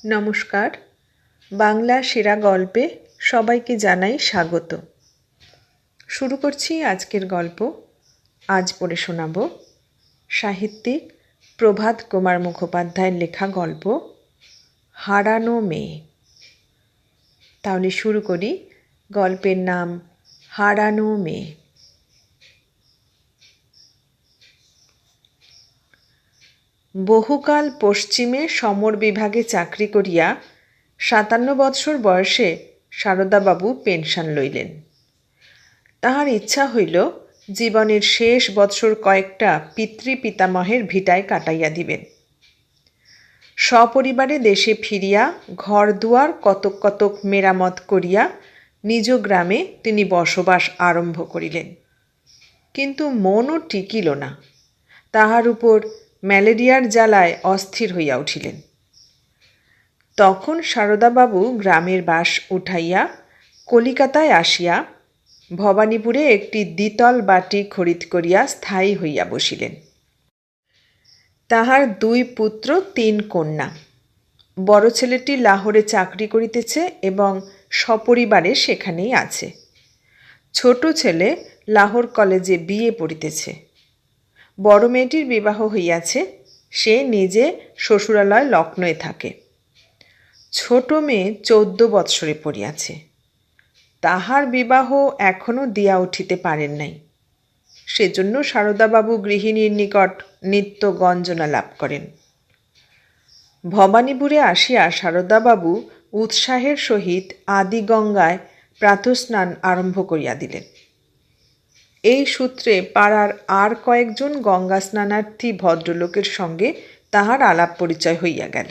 নমস্কার। বাংলা সেরা গল্পে সবাইকে জানাই স্বাগত। শুরু করছি আজকের গল্প। আজ পড়ে শোনাব সাহিত্যিক প্রভাত কুমার মুখোপাধ্যায়ের লেখা গল্প হারানো মেয়ে। তাহলে শুরু করি। গল্পের নাম হারানো মেয়ে। বহুকাল পশ্চিমে সমর বিভাগে চাকরি করিয়া ৫৭ বৎসর বয়সে সারদাবাবু পেনশন লইলেন। তাহার ইচ্ছা হইল জীবনের শেষ বৎসর কয়েকটা পিতৃপিতামহের ভিটায় কাটাইয়া দিবেন। সপরিবারে দেশে ফিরিয়া ঘর দুয়ার কতক কতক মেরামত করিয়া নিজ গ্রামে তিনি বসবাস আরম্ভ করিলেন। কিন্তু মনও টিকিল না। তাহার উপর ম্যালেরিয়ার জ্বালায় অস্থির হইয়া উঠিলেন। তখন সারদাবাবু গ্রামের বাস উঠাইয়া কলিকাতায় আসিয়া ভবানীপুরে একটি দ্বিতল বাটি খরিদ করিয়া স্থায়ী হইয়া বসিলেন। তাহার ২ পুত্র ৩ কন্যা। বড় ছেলেটি লাহোরে চাকরি করিতেছে এবং সপরিবারে সেখানেই আছে। ছোট ছেলে লাহোর কলেজে বিএ পড়িতেছে। বড় মেয়েটির বিবাহ হইয়াছে, সে নিজে শ্বশুরালয় লক্ষ্ণৌয়ে থাকে। ছোট মেয়ে ১৪ বৎসরে পড়িয়াছে। তাহার বিবাহ এখনও দিয়া উঠিতে পারেন নাই। সেজন্য সারদাবাবু গৃহিণীর নিকট নিত্য গঞ্জনা লাভ করেন। ভবানীপুরে আসিয়া সারদাবাবু উৎসাহের সহিত আদিগঙ্গায় প্রাতঃস্নান আরম্ভ করিয়া দিলেন। এই সূত্রে পাড়ার আর কয়েকজন গঙ্গা স্নানার্থী ভদ্রলোকের সঙ্গে তাহার আলাপ পরিচয় হইয়া গেল।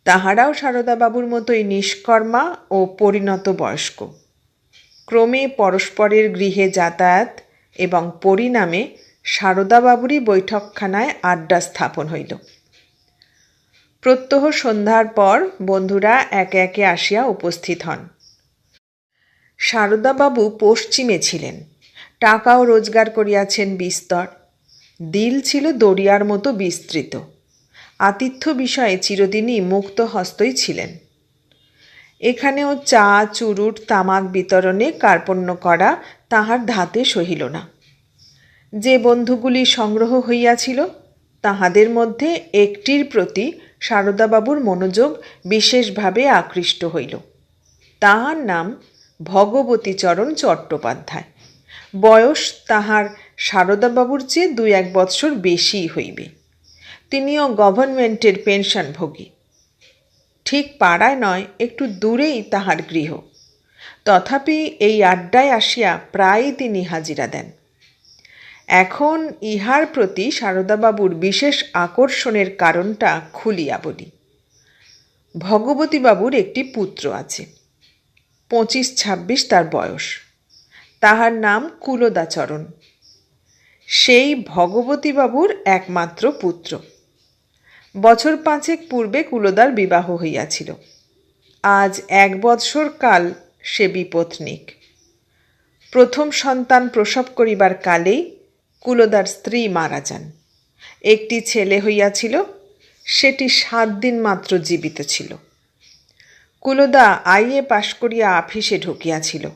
তাহারাও সারদাবাবুর মতোই নিষ্কর্মা ও পরিণত বয়স্ক। ক্রমে পরস্পরের গৃহে যাতায়াত এবং পরিণামে সারদাবাবুরই বৈঠকখানায় আড্ডা স্থাপন হইল। প্রত্যহ সন্ধ্যার পর বন্ধুরা একে একে আসিয়া উপস্থিত হন। সারদাবাবু পশ্চিমে ছিলেন। টাকাও রোজগার করিয়াছেন বিস্তর। দিল ছিল দরিয়ার মতো বিস্তৃত। আতিথ্য বিষয়ে চিরদিনই মুক্ত হস্তই ছিলেন। এখানেও চা চুরুট তামাক বিতরণে কার্পণ্য করা তাহার ধাতে সহিল না। যে বন্ধুগুলি সংগ্রহ হইয়াছিল তাহাদের মধ্যে একটির প্রতি সারদাবাবুর মনোযোগ বিশেষভাবে আকৃষ্ট হইল। তাহার নাম ভগবতীচরণ চট্টোপাধ্যায়। বয়স তাহার সারদাবাবুর চেয়ে ২-১ বৎসর বেশিই হইবে। তিনিও গভর্নমেন্টের পেনশনভোগী। ঠিক পাড়ায় নয়, একটু দূরেই তাহার গৃহ। তথাপি এই আড্ডায় আসিয়া প্রায়ই তিনি হাজিরা দেন। এখন ইহার প্রতি সারদাবাবুর বিশেষ আকর্ষণের কারণটা খুলিয়া বলি। ভগবতীবাবুর একটি পুত্র আছে। ২৫-২৬ তার বয়স। তাহার নাম কুলদাচরণ। সেই ভগবতীবাবুর একমাত্র পুত্র। বছর ৫ পূর্বে কুলদার বিবাহ হইয়াছিল। আজ ১ বৎসর কাল সে বিপত্নিক। প্রথম সন্তান প্রসব করিবার কালেই কুলদার স্ত্রী মারা যান। একটি ছেলে হইয়াছিল, সেটি ৭ দিন মাত্র জীবিত ছিল। কুলদা আইএ পাশ করিয়া আফিসে ঢুকিয়াছিল।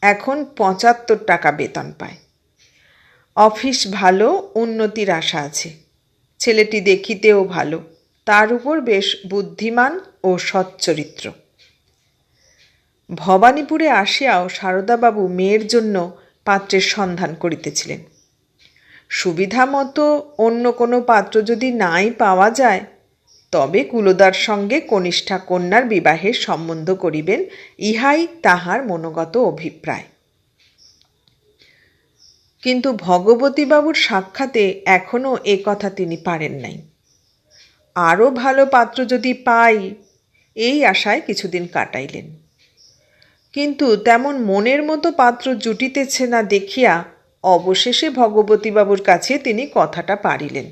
এখন ৭৫ টাকা বেতন পায়। অফিস ভালো, উন্নতির আশা আছে। ছেলেটি দেখিতেও ভালো, তার উপর বেশ বুদ্ধিমান ও সচ্চরিত্র। ভবানীপুরে আসিয়াও সারদাবাবু মেয়ের জন্য পাত্রের সন্ধান করিতেছিলেন। সুবিধা মতো অন্য কোনো পাত্র যদি নাই পাওয়া যায় তবে কুলদার সঙ্গে কনিষ্ঠা কন্যার বিবাহের সম্বন্ধ করিবেন, ইহাই তাহার মনোগত অভিপ্রায়। কিন্তু ভগবতীবাবুর সাক্ষাতে এখনও এ কথা তিনি পারেন নাই। আরও ভালো পাত্র যদি পাই, এই আশায় কিছুদিন কাটাইলেন। কিন্তু তেমন মনের মতো পাত্র জুটিতেছে না দেখিয়া অবশেষে ভগবতীবাবুর কাছে তিনি কথাটা পাড়িলেন।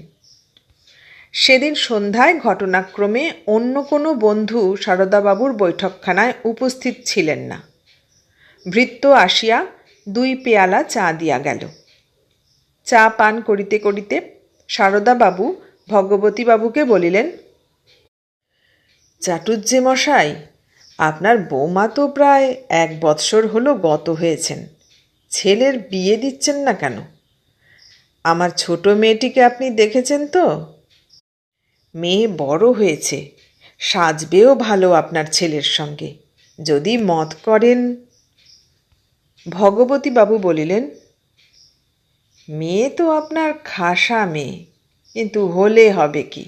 সেদিন সন্ধ্যায় ঘটনাক্রমে অন্য কোনো বন্ধু সারদাবাবুর বৈঠকখানায় উপস্থিত ছিলেন না। ভৃত্য আসিয়া ২ পেয়ালা চা দিয়া গেল। চা পান করিতে করিতে সারদাবাবু ভগবতীবাবুকে বলিলেন, চাটুজ্জে মশাই, আপনার বৌমা তো প্রায় 1 বৎসর হলো গত হয়েছেন, ছেলের বিয়ে দিচ্ছেন না কেন? আমার ছোট মেয়েটিকে আপনি দেখেছেন তো? মেয়ে বড় হয়েছে, সাজবেও ভালো আপনার ছেলের সঙ্গে, যদি মত করেন। ভগবতীবাবু বলিলেন, মেয়ে তো আপনার খাসা মেয়ে, কিন্তু হলে হবে কি?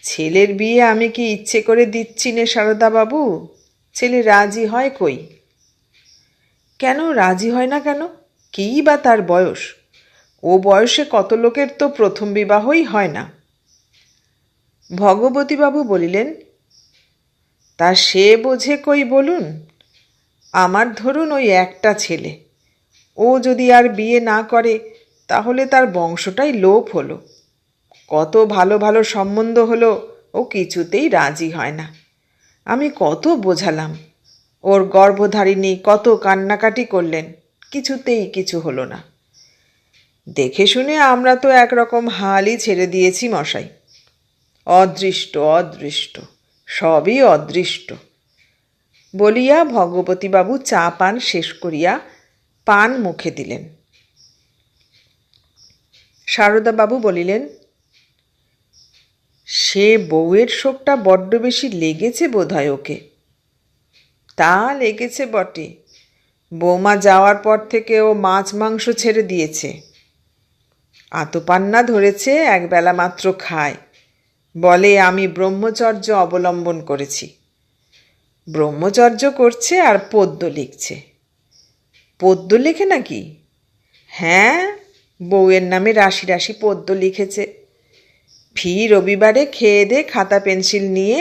ছেলের বিয়ে আমি কি ইচ্ছে করে দিচ্ছি নে সারদাবাবু? ছেলে রাজি হয় কই? কেন রাজি হয় না কেন? কী বা তার বয়স? ও বয়সে কত লোকের তো প্রথম বিবাহই হয় না। ভগবতীবাবু বলিলেন, তা সে বোঝে কই বলুন? আমার ধরুন ওই একটা ছেলে, ও যদি আর বিয়ে না করে তাহলে তার বংশটাই লোপ হলো। কত ভালো ভালো সম্বন্ধ হলো, ও কিছুতেই রাজি হয় না। আমি কত বোঝালাম, ওর গর্ভধারিণী কত কান্নাকাটি করলেন, কিছুতেই কিছু হলো না। দেখে শুনে আমরা তো একরকম হালই ছেড়ে দিয়েছি মশাই। অদৃষ্ট অদৃষ্ট, সবই অদৃষ্ট বলিয়া ভগবতীবাবু চা পান শেষ করিয়া পান মুখে দিলেন। সারদাবাবু বলিলেন, সে বউয়ের শোকটা বড্ড বেশি লেগেছে বোধহয় ওকে। তা লেগেছে বটে, বৌমা যাওয়ার পর থেকে ও মাছ মাংস ছেড়ে দিয়েছে। আতপান্না ধরেছে, একবেলা মাত্র খায়, বলে আমি ব্রহ্মচর্য অবলম্বন করেছি। ব্রহ্মচর্য করছে আর পদ্য লিখছে। পদ্য লেখে নাকি? হ্যাঁ, বউয়ের নামে রাশি রাশি পদ্য লিখেছে। ফি রবিবারে খেয়ে দে খাতা পেন্সিল নিয়ে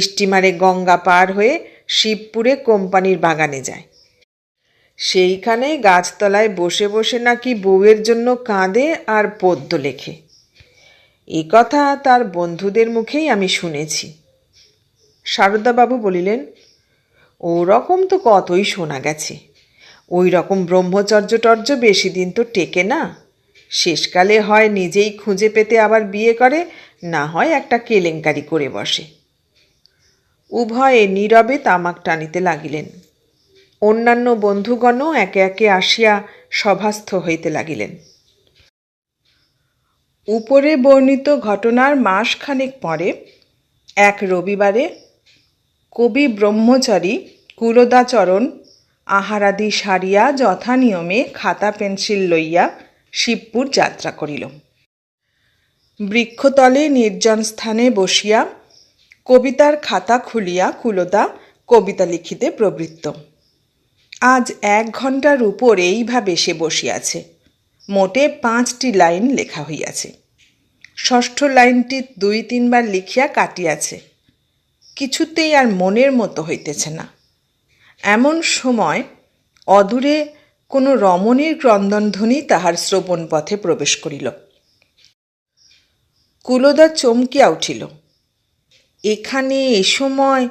স্টিমারে গঙ্গা পার হয়ে শিবপুরে কোম্পানির বাগানে যায়। সেইখানে গাছতলায় বসে বসে নাকি বউয়ের জন্য কাঁদে আর পদ্য লেখে। এ কথা তার বন্ধুদের মুখেই আমি শুনেছি। সারদাবাবু বলিলেন, ওরকম তো কতই শোনা গেছে। ওই রকম ব্রহ্মচর্য বেশি দিন তো টেকে না। শেষকালে হয় নিজেই খুঁজে পেতে আবার বিয়ে করে, না হয় একটা কেলেঙ্কারি করে বসে। উভয়ে নীরবে তামাক টানিতে লাগিলেন। অন্যান্য বন্ধুগণও একে একে আসিয়া সভাস্থ হইতে লাগিলেন। উপরে বর্ণিত ঘটনার মাসখানেক পরে এক রবিবারে কবি ব্রহ্মচারী কুলদাচরণ আহারাদি সারিয়া যথানিয়মে খাতা পেন্সিল লইয়া শিবপুর যাত্রা করিল। বৃক্ষতলে নির্জন স্থানে বসিয়া কবিতার খাতা খুলিয়া কুলদা কবিতা লিখিতে প্রবৃত্ত। আজ 1 ঘণ্টার উপর এইভাবে সে বসিয়াছে। মোটে 5টি লাইন লেখা হইয়াছে। 6ষ্ঠ লাইনটি 2-3 বার লিখিয়া কাটিয়াছে। কিছুতেই আর মনের মতো হইতেছে না। এমন সময় অদূরে কোনো রমণীর ক্রন্দনধ্বনি তাহার শ্রবণ পথে প্রবেশ করিল। কুলদা চমকিয়া উঠিল। এখানে এ সময়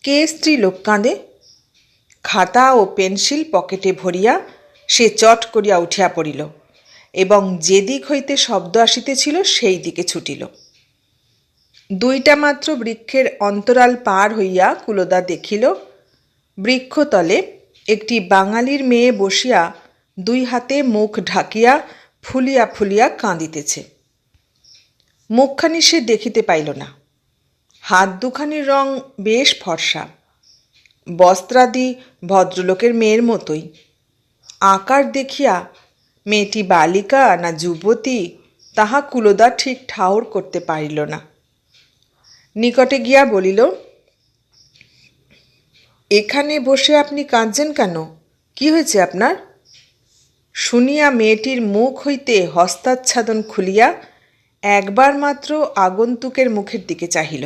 কে স্ত্রীলোক কাঁদে? খাতা ও পেন্সিল পকেটে ভরিয়া সে চট করিয়া উঠিয়া পড়িল এবং যেদিক হইতে শব্দ আসিতেছিল সেই দিকে ছুটিল। 2টা মাত্র বৃক্ষের অন্তরাল পার হইয়া কুলদা দেখিল, বৃক্ষতলে একটি বাঙালির মেয়ে বসিয়া 2 হাতে মুখ ঢাকিয়া ফুলিয়া ফুলিয়া কাঁদিতেছে। মুখখানি সে দেখিতে পাইল না। হাত দুখানির রং বেশ ফর্সা, বস্ত্রাদি ভদ্রলোকের মেয়ের মতোই। আকার দেখিয়া মেয়েটি বালিকা না যুবতী তাহা কুলদা ঠিক ঠাউর করতে পারিল না। নিকটে গিয়া বলিল, এখানে বসে আপনি কাঁদছেন কেন? কি হয়েছে আপনার? শুনিয়া মেয়েটির মুখ হইতে হস্তাচ্ছাদন খুলিয়া একবার মাত্র আগন্তুকের মুখের দিকে চাহিল।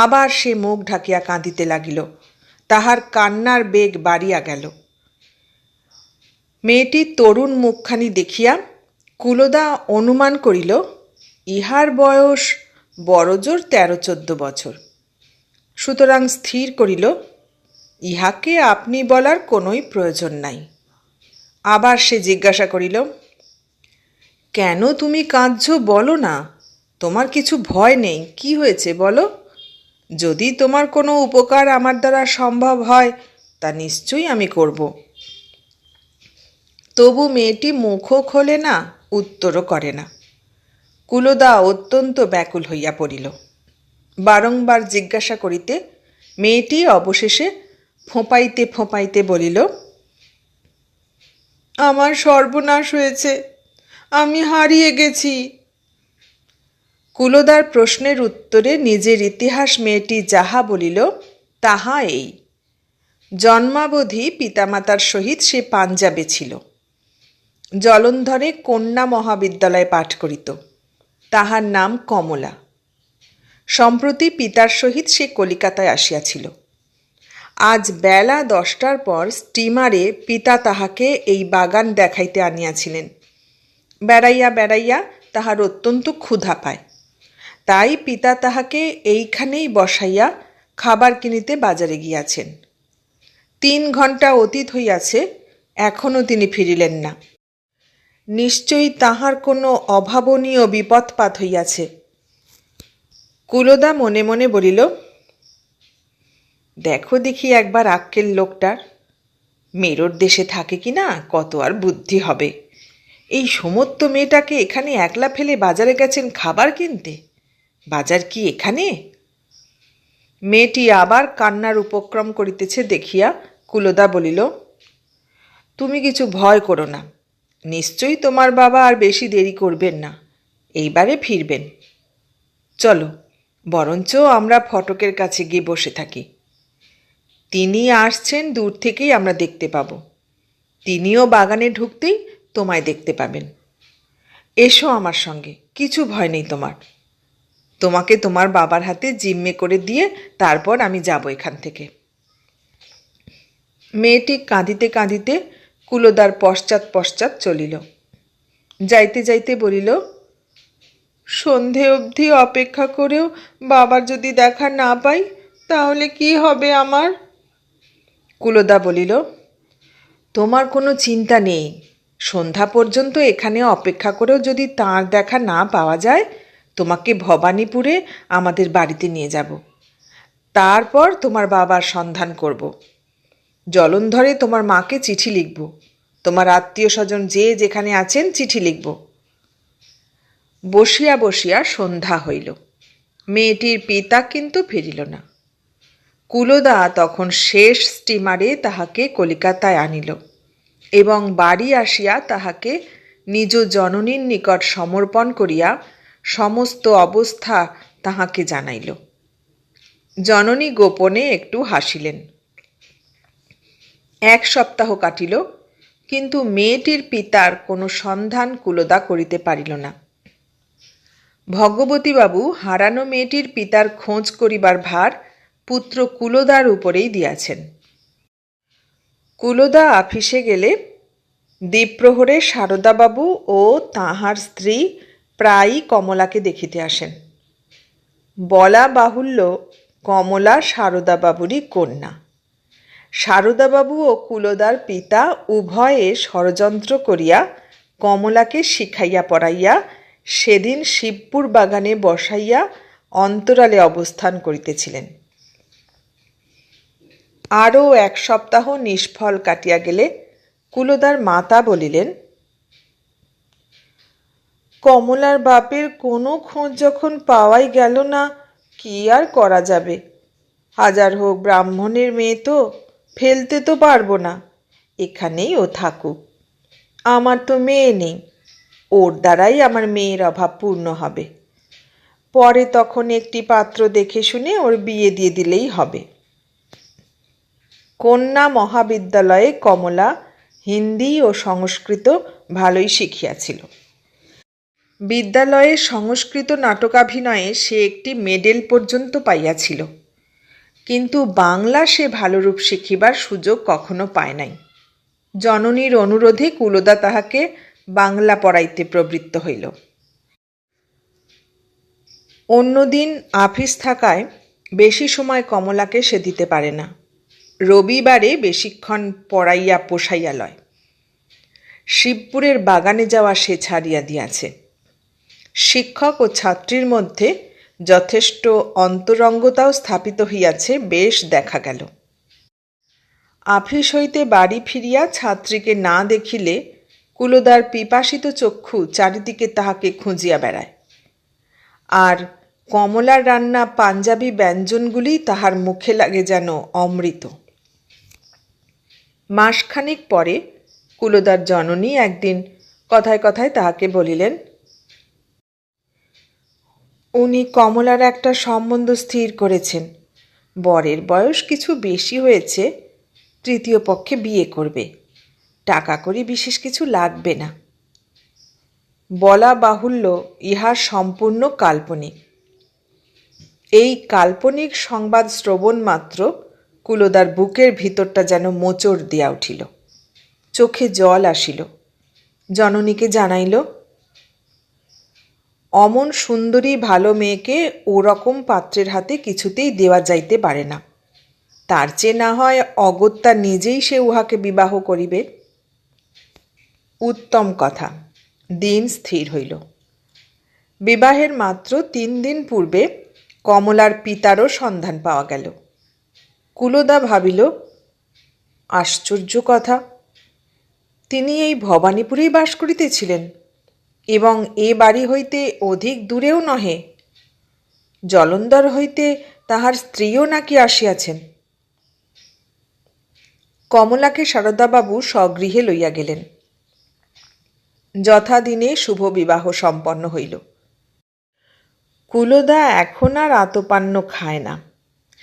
আবার সে মুখ ঢাকিয়া কাঁদিতে লাগিল। তাহার কান্নার বেগ বাড়িয়া গেল। মেয়েটির তরুণ মুখখানি দেখিয়া কুলদা অনুমান করিল ইহার বয়স বড়জোর 13-14 বছর। সুতরাং স্থির করিল ইহাকে আপনি বলার কোনোই প্রয়োজন নাই। আবার সে জিজ্ঞাসা করিল, কেন তুমি কাঁদছ বলো না? তোমার কিছু ভয় নেই, কি হয়েছে বলো? যদি তোমার কোনো উপকার আমার দ্বারা সম্ভব হয় তা নিশ্চয়ই আমি করব। তবু মেয়েটি মুখও খোলে না, উত্তরও করে না। কুলদা অত্যন্ত ব্যাকুল হইয়া পড়িল। বারংবার জিজ্ঞাসা করিতে মেয়েটি অবশেষে ফোঁপাইতে ফোঁপাইতে বলিল, আমার সর্বনাশ হয়েছে, আমি হারিয়ে গেছি। কুলদার প্রশ্নের উত্তরে নিজের ইতিহাস মেয়েটি যাহা বলিল তাহা এই। জন্মাবধি পিতামাতার সহিত সে পাঞ্জাবে ছিল। জলন্ধরে কন্যা মহাবিদ্যালয়ে পাঠ করিত। তাহার নাম কমলা। সম্প্রতি পিতার সহিত সে কলিকাতায় আসিয়াছিল। আজ বেলা 10টার পর স্টিমারে পিতা তাহাকে এই বাগান দেখাইতে আনিয়াছিলেন। বেড়াইয়া বেড়াইয়া তাহার অত্যন্ত ক্ষুধা পায়। তাই পিতা তাহাকে এইখানেই বসাইয়া খাবার কিনিতে বাজারে গিয়াছেন। 3 ঘণ্টা অতীত হইয়াছে, এখনও তিনি ফিরিলেন না। নিশ্চয়ই তাহার কোনো অভাবনীয় বিপদপাত হইয়াছে। কুলদা মনে মনে বলিল, দেখো দেখি একবার আক্কেল লোকটার, মেরোর দেশে থাকে কি না, কত আর বুদ্ধি হবে। এই সমস্ত মেয়েটাকে এখানে একলা ফেলে বাজারে গেছেন খাবার কিনতে। বাজার কি এখানে? মেয়েটি আবার কান্নার উপক্রম করিতেছে দেখিয়া কুলদা বলিল, তুমি কিছু ভয় করো না, নিশ্চয়ই তোমার বাবা আর বেশি দেরি করবেন না, এইবারে ফিরবেন। চলো বরঞ্চ আমরা ফটকের কাছে গিয়ে বসে থাকি। তিনি আসছেন দূর থেকেই আমরা দেখতে পাব। তিনিও বাগানে ঢুকতেই তোমায় দেখতে পাবেন। এসো আমার সঙ্গে, কিছু ভয় নেই তোমার। তোমাকে তোমার বাবার হাতে জিম্মে করে দিয়ে তারপর আমি যাব এখান থেকে। মেয়েটি কাঁদিতে কাঁদিতে কুলদার পশ্চাৎ পশ্চাৎ চলিল। যাইতে যাইতে বলিল, সন্ধে অবধি অপেক্ষা করেও বাবার যদি দেখা না পাই তাহলে কি হবে আমার? কুলদা বলিল, তোমার কোনো চিন্তা নেই। সন্ধ্যা পর্যন্ত এখানে অপেক্ষা করেও যদি তাঁর দেখা না পাওয়া যায়, তোমাকে ভবানীপুরে আমাদের বাড়িতে নিয়ে যাব। তারপর তোমার বাবার সন্ধান করব। জলন্ধরে তোমার মাকে চিঠি লিখব। তোমার আত্মীয় স্বজন যে যেখানে আছেন চিঠি লিখব। বসিয়া বসিয়া সন্ধ্যা হইল। মেয়েটির পিতা কিন্তু ফিরিল না। কুলদা তখন শেষ স্টিমারে তাহাকে কলিকাতায় আনিল এবং বাড়ি আসিয়া তাহাকে নিজ জননীর নিকট সমর্পণ করিয়া সমস্ত অবস্থা তাহাকে জানাইল। জননী গোপনে একটু হাসিলেন। 1 সপ্তাহ কাটিল, কিন্তু মেয়েটির পিতার কোনো সন্ধান কুলদা করিতে পারিল না। ভগবতীবাবু হারানো মেয়েটির পিতার খোঁজ করিবার ভার পুত্র কুলদার উপরেই দিয়াছেন। কুলদা আফিসে গেলে দ্বীপ্রহরে সারদাবাবু ও তাঁহার স্ত্রী প্রায়ই কমলাকে দেখিতে আসেন। বলা বাহুল্য, কমলা সারদাবাবুরই কন্যা। সারদাবাবু ও কুলদার পিতা উভয়ে ষড়যন্ত্র করিয়া কমলাকে শিখাইয়া পড়াইয়া সেদিন শিবপুর বাগানে বসাইয়া অন্তরালে অবস্থান করিতেছিলেন। আরও 1 সপ্তাহ নিষ্ফল কাটিয়া গেলে কুলদার মাতা বলিলেন, কমলার বাপের কোনো খোঁজ যখন পাওয়াই গেল না, কি আর করা যাবে? হাজার হোক ব্রাহ্মণের মেয়ে তো, ফেলতে তো পারবো না। এখানেই ও থাকুক। আমার তো মেয়ে নেই, ওর দ্বারাই আমার মেয়ের অভাব পূর্ণ হবে। পরে তখন একটি পাত্র দেখে শুনে ওর বিয়ে দিয়ে দিলেই হবে। কন্যা মহাবিদ্যালয়ে কমলা হিন্দি ও সংস্কৃত ভালোই শিখিয়াছিল। বিদ্যালয়ে সংস্কৃত নাটকাভিনয়ে সে একটি মেডেল পর্যন্ত পাইয়াছিল, কিন্তু বাংলা সে ভালোরূপ শিখিবার সুযোগ কখনো পায় নাই। জননীর অনুরোধে কুলদা তাহাকে বাংলা পড়াইতে প্রবৃত্ত হইল। অন্যদিন আফিস থাকায় বেশি সময় কমলাকে সে দিতে পারে না। রবিবারে বেশিক্ষণ পড়াইয়া পোষাইয়া লয়। শিবপুরের বাগানে যাওয়া সে ছাড়িয়া দিয়াছে। শিক্ষক ও ছাত্রীর মধ্যে যথেষ্ট অন্তরঙ্গতাও স্থাপিত হইয়াছে বেশ দেখা গেল। আফিস হইতে বাড়ি ফিরিয়া ছাত্রীকে না দেখিলে কুলদার পিপাসিত চক্ষু চারিদিকে তাহাকে খুঁজিয়া বেড়ায়, আর কমলার রান্না পাঞ্জাবি ব্যঞ্জনগুলি তাহার মুখে লাগে যেন অমৃত। মাসখানেক পরে কুলদার জননী একদিন কথায় কথায় তাহাকে বলিলেন, উনি কমলার একটা সম্বন্ধ স্থির করেছেন। বরের বয়স কিছু বেশি হয়েছে, তৃতীয় পক্ষে বিয়ে করবে, টাকা কড়ি বিশেষ কিছু লাগবে না। বলা বাহুল্য ইহা সম্পূর্ণ কাল্পনিক। এই কাল্পনিক সংবাদ শ্রবণ মাত্র কুলদার বুকের ভিতরটা যেন মোচড় দিয়া উঠিল, চোখে জল আসিল। জননীকে জানাইল, অমন সুন্দরী ভালো মেয়েকে ওরকম পাত্রের হাতে কিছুতেই দেওয়া যাইতে পারে না। তার চেয়ে না হয় অগত্যা নিজেই সে উহাকে বিবাহ করিবে। উত্তম কথা। দিন স্থির হইল। বিবাহের মাত্র 3 দিন পূর্বে কমলার পিতারও সন্ধান পাওয়া গেল। কুলদা ভাবিল, আশ্চর্য কথা, তিনি এই ভবানীপুরেই বাস করিতেছিলেন এবং এ বাড়ি হইতে অধিক দূরেও নহে। জলন্ধর হইতে তাহার স্ত্রীও নাকি আসিয়াছেন। কমলাকে সারদাবাবু স্বগৃহে লইয়া গেলেন। যথাদিনে শুভ বিবাহ সম্পন্ন হইল। কুলদা এখন আর আতপান্ন খায় না,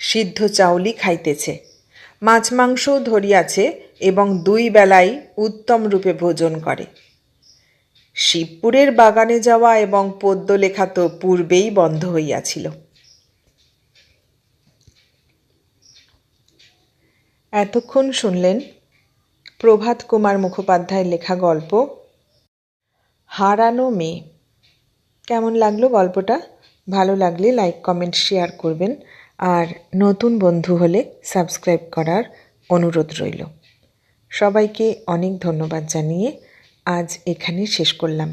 সিদ্ধ চাউলই খাইতেছে, মাছ মাংসও ধরিয়াছে এবং 2 বেলাই উত্তম রূপে ভোজন করে। শিবপুরের বাগানে যাওয়া এবং পদ্য লেখা তো পূর্বেই বন্ধ হইয়াছিল। এতক্ষণ শুনলেন প্রভাত কুমার মুখোপাধ্যায়ের লেখা গল্প হারানো মেয়ে। কেমন লাগলো গল্পটা? ভালো লাগলে লাইক, কমেন্ট, শেয়ার করবেন, আর নতুন বন্ধু হলে সাবস্ক্রাইব করার অনুরোধ রইল। সবাইকে অনেক ধন্যবাদ জানিয়ে আজ এখানে শেষ করলাম।